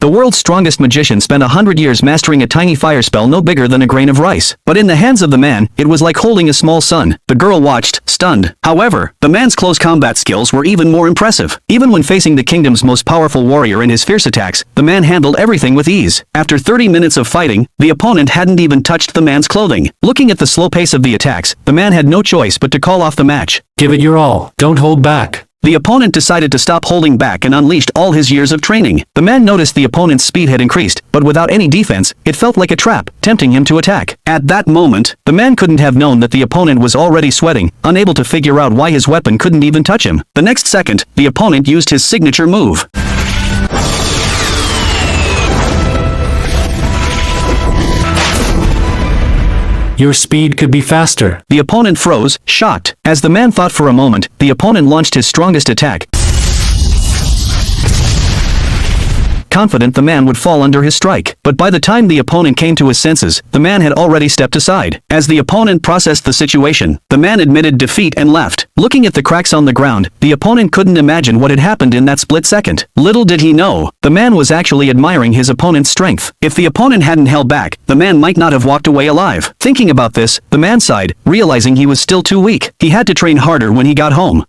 The world's strongest magician spent 100 years mastering a tiny fire spell no bigger than a grain of rice. But in the hands of the man, it was like holding a small sun. The girl watched, stunned. However, the man's close combat skills were even more impressive. Even when facing the kingdom's most powerful warrior and his fierce attacks, the man handled everything with ease. After 30 minutes of fighting, the opponent hadn't even touched the man's clothing. Looking at the slow pace of the attacks, the man had no choice but to call off the match. Give it your all. Don't hold back. The opponent decided to stop holding back and unleashed all his years of training. The man noticed the opponent's speed had increased, but without any defense, it felt like a trap, tempting him to attack. At that moment, the man couldn't have known that the opponent was already sweating, unable to figure out why his weapon couldn't even touch him. The next second, the opponent used his signature move. Your speed could be faster. The opponent froze, shocked. As the man thought for a moment, the opponent launched his strongest attack. Confident the man would fall under his strike. But by the time the opponent came to his senses, the man had already stepped aside. As the opponent processed the situation, the man admitted defeat and left. Looking at the cracks on the ground, the opponent couldn't imagine what had happened in that split second. Little did he know, the man was actually admiring his opponent's strength. If the opponent hadn't held back, the man might not have walked away alive. Thinking about this, the man sighed, realizing he was still too weak. He had to train harder when he got home.